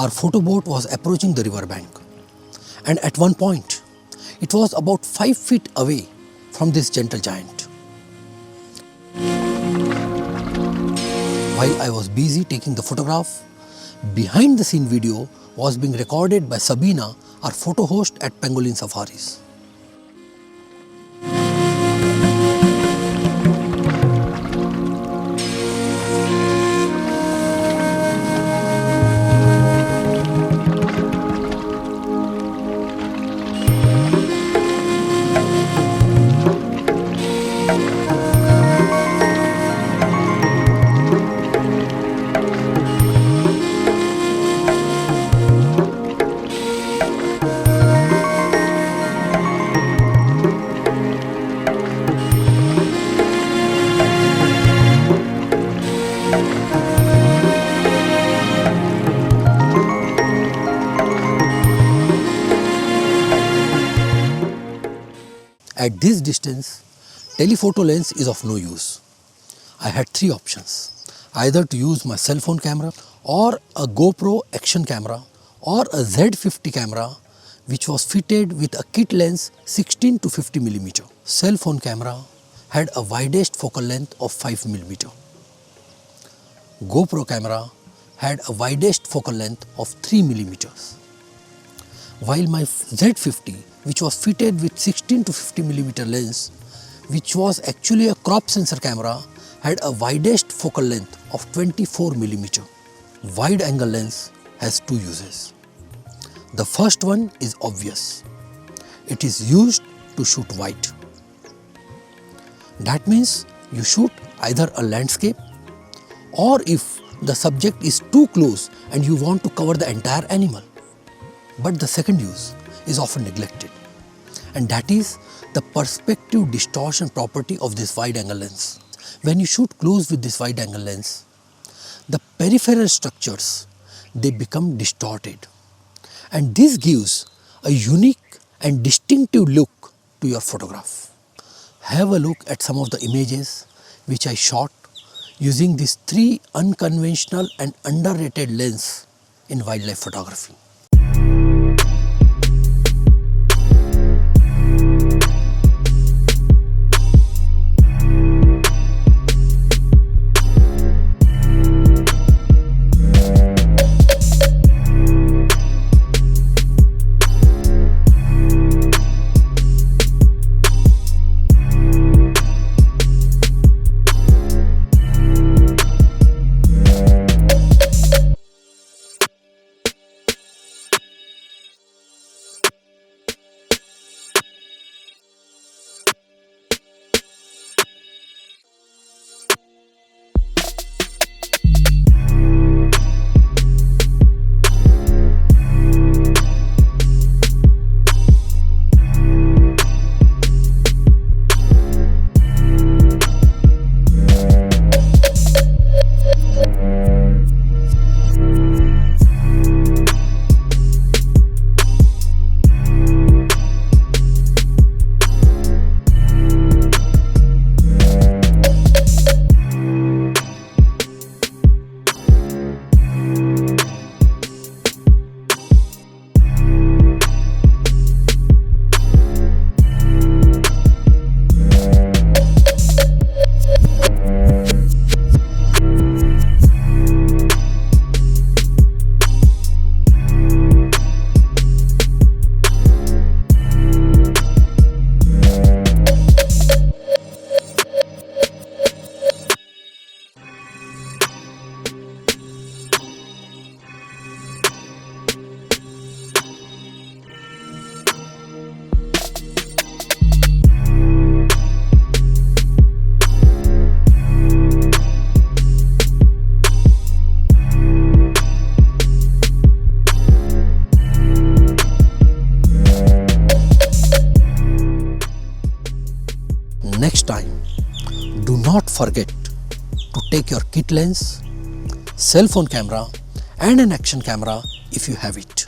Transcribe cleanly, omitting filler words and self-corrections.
our photo boat was approaching the river bank, and at one point, it was about 5 feet away from this gentle giant. While I was busy taking the photograph, behind the scene video was being recorded by Sabina, our photo host at Pangolin Safaris. At this distance, telephoto lens is of no use. I had 3 options, either to use my cell phone camera or a GoPro action camera or a Z50 camera which was fitted with a kit lens 16 to 50 mm. Cell phone camera had a widest focal length of 5 mm. GoPro camera had a widest focal length of 3 mm. While my Z50, which was fitted with 16 to 50 mm lens, which was actually a crop sensor camera, had a widest focal length of 24 mm. Wide angle lens has 2 uses. The first one is obvious. It is used to shoot wide. That means you shoot either a landscape, or if the subject is too close and you want to cover the entire animal. But the second use is often neglected, and that is the perspective distortion property of this wide angle lens. When you shoot close with this wide angle lens, the peripheral structures, they become distorted, and this gives a unique and distinctive look to your photograph. Have a look at some of the images which I shot using these 3 unconventional and underrated lenses in wildlife photography. Next time, do not forget to take your kit lens, cell phone camera and an action camera if you have it.